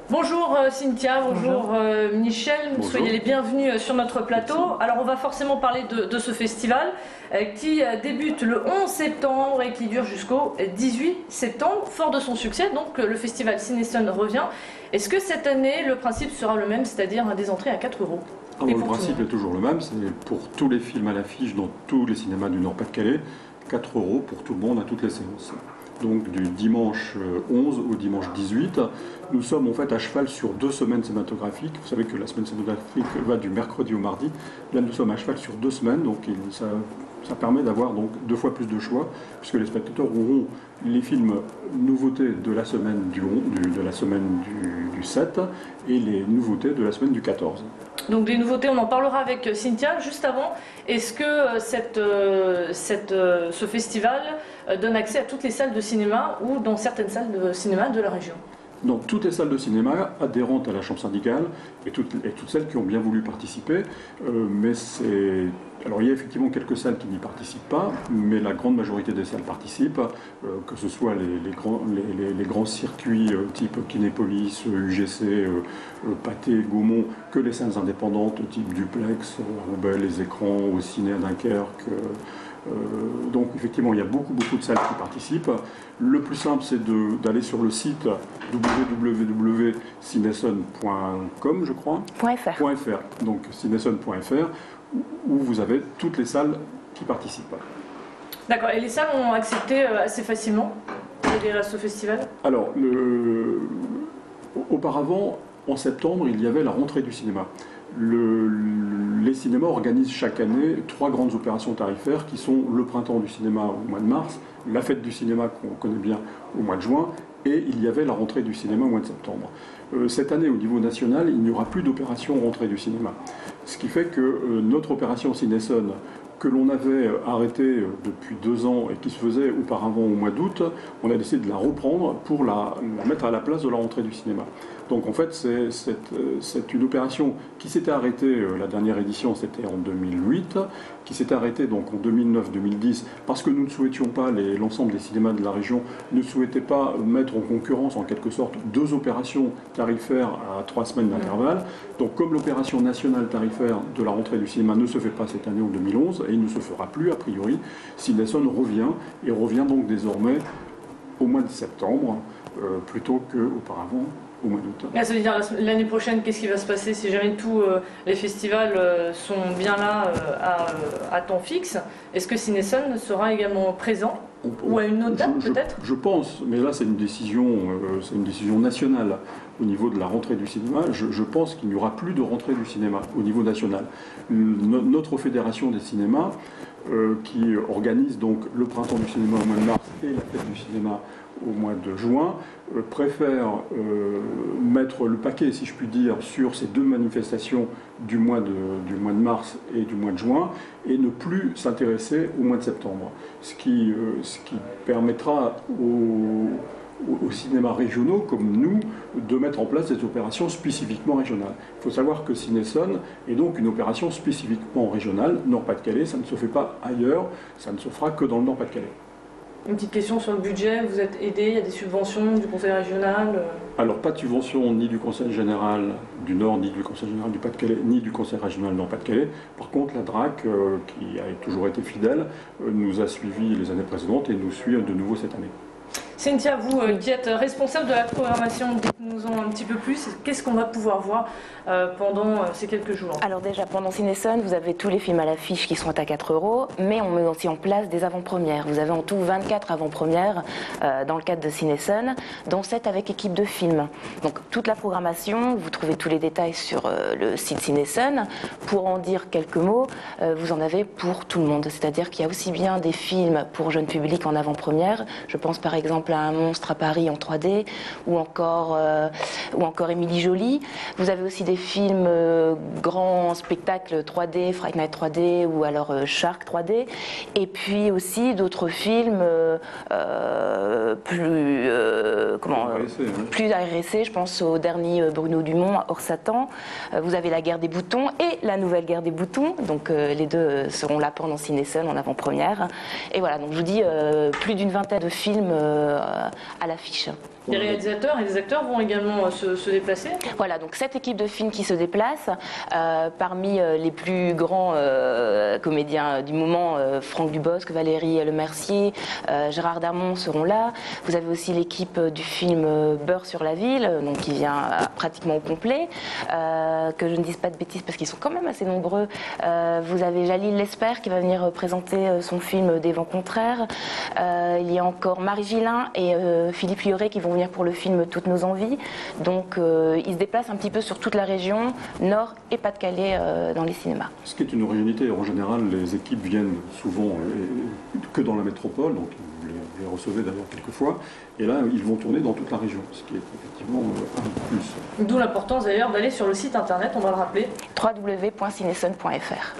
Bonjour Cynthia, bonjour Michel, Bonjour. Soyez les bienvenus sur notre plateau. Merci. Alors on va forcément parler de ce festival qui débute le 11 septembre et qui dure jusqu'au 18 septembre. Fort de son succès, donc le festival Cinéson revient. Est-ce que cette année le principe sera le même, c'est-à-dire des entrées à 4 euros? Alors, le principe est toujours le même, c'est pour tous les films à l'affiche dans tous les cinémas du Nord-Pas-de-Calais, 4 euros pour tout le monde à toutes les séances. Donc du dimanche 11 au dimanche 18, nous sommes en fait à cheval sur 2 semaines cinématographiques. Vous savez que la semaine cinématographique va du mercredi au mardi. Là nous sommes à cheval sur 2 semaines, donc ça permet d'avoir donc 2 fois plus de choix, puisque les spectateurs auront les films nouveautés de la semaine du 7 et les nouveautés de la semaine du 14. Donc des nouveautés, on en parlera avec Cynthia. Juste avant, est-ce que ce festival donne accès à toutes les salles de cinéma ou dans certaines salles de cinéma de la région? Dans toutes les salles de cinéma adhérentes à la Chambre syndicale et toutes celles qui ont bien voulu participer. Alors il y a effectivement quelques salles qui n'y participent pas, mais la grande majorité des salles participent, que ce soit les grands circuits type Kinépolis, UGC, Pathé, Gaumont, que les salles indépendantes type Duplex, Roubaix, Les Écrans, au Ciné à Dunkerque. Donc effectivement, il y a beaucoup de salles qui participent. Le plus simple, c'est d'aller sur le site www.cineson.com, je crois. .fr. Donc cineson.fr, où vous avez toutes les salles qui participent. D'accord. Et les salles ont accepté assez facilement d'adhérer à ce festival? Alors, auparavant, en septembre, il y avait la rentrée du cinéma. Les cinémas organisent chaque année 3 grandes opérations tarifaires qui sont le printemps du cinéma au mois de mars, la fête du cinéma qu'on connaît bien au mois de juin, et il y avait la rentrée du cinéma au mois de septembre. Cette année, au niveau national, il n'y aura plus d'opération rentrée du cinéma. Ce qui fait que notre opération Cinéson, que l'on avait arrêtée depuis 2 ans et qui se faisait auparavant au mois d'août, on a décidé de la reprendre pour la mettre à la place de la rentrée du cinéma. Donc en fait, c'est une opération qui s'était arrêtée, la dernière édition c'était en 2008, qui s'était arrêtée donc en 2009-2010 parce que nous ne souhaitions pas, l'ensemble des cinémas de la région ne souhaitait pas mettre en concurrence en quelque sorte 2 opérations tarifaires à 3 semaines d'intervalle. Donc comme l'opération nationale tarifaire de la rentrée du cinéma ne se fait pas cette année en 2011 et il ne se fera plus a priori, Cinéson revient donc désormais au mois de septembre plutôt qu'auparavant au mois d'août. Ça veut dire l'année prochaine, qu'est-ce qui va se passer si jamais tous les festivals sont bien là à temps fixe? Est-ce que Cinéson sera également présent ou à une autre date peut-être? Je pense, mais là c'est une décision nationale au niveau de la rentrée du cinéma. Je pense qu'il n'y aura plus de rentrée du cinéma au niveau national. Notre fédération des cinémas, qui organise donc le printemps du cinéma au mois de mars et la fête du cinéma au mois de juin, préfère mettre le paquet, si je puis dire, sur ces 2 manifestations du mois de mars et du mois de juin, et ne plus s'intéresser au mois de septembre. Ce qui permettra aux cinémas régionaux comme nous de mettre en place des opérations spécifiquement régionales. Il faut savoir que Cinéson est donc une opération spécifiquement régionale, Nord-Pas-de-Calais, ça ne se fait pas ailleurs, ça ne se fera que dans le Nord-Pas-de-Calais. Une petite question sur le budget, vous êtes aidé, il y a des subventions du Conseil régional? Alors pas de subvention ni du Conseil général du Nord, ni du Conseil général du Pas-de-Calais, ni du Conseil régional Nord-Pas-de-Calais. Par contre la DRAC, qui a toujours été fidèle, nous a suivis les années précédentes et nous suit de nouveau cette année. Cynthia, vous qui êtes responsable de la programmation, dites-nous-en un petit peu plus. Qu'est-ce qu'on va pouvoir voir pendant ces quelques jours? Alors déjà, pendant Cinéson, vous avez tous les films à l'affiche qui sont à 4 euros, mais on met aussi en place des avant-premières. Vous avez en tout 24 avant-premières dans le cadre de Cinéson, dont 7 avec équipe de films. Donc toute la programmation, vous trouvez tous les détails sur le site Cinéson. Pour en dire quelques mots, vous en avez pour tout le monde. C'est-à-dire qu'il y a aussi bien des films pour jeunes publics en avant-première. Je pense par exemple à Un monstre à Paris en 3D, ou encore Émilie Jolie. Vous avez aussi des films grands spectacles 3D, Fright Night 3D, ou alors Shark 3D, et puis aussi d'autres films plus agressés. Je pense au dernier Bruno Dumont, Hors Satan. Vous avez La Guerre des boutons et La Nouvelle Guerre des boutons, donc les 2 seront là pendant Cinéson en avant-première. Et voilà, donc je vous dis plus d'une vingtaine de films à l'affiche. Les réalisateurs et les acteurs vont également se déplacer. Voilà, donc 7 équipes de films qui se déplacent. Parmi les plus grands comédiens du moment, Franck Dubosc, Valérie Lemercier, Gérard Darmon seront là. Vous avez aussi l'équipe du film Beurre sur la ville, donc qui vient pratiquement au complet. Que je ne dise pas de bêtises parce qu'ils sont quand même assez nombreux. Vous avez Jalil Lesper qui va venir présenter son film Des vents contraires. Il y a encore Marie Gillin et Philippe Lioré qui vont venir pour le film Toutes nos envies. Donc ils se déplacent un petit peu sur toute la région, Nord et Pas-de-Calais dans les cinémas. Ce qui est une originalité, en général, les équipes viennent souvent que dans la métropole, donc vous les recevez d'ailleurs quelquefois, et là ils vont tourner dans toute la région, ce qui est effectivement un plus. D'où l'importance d'ailleurs d'aller sur le site internet, on va le rappeler. www.cinesun.fr.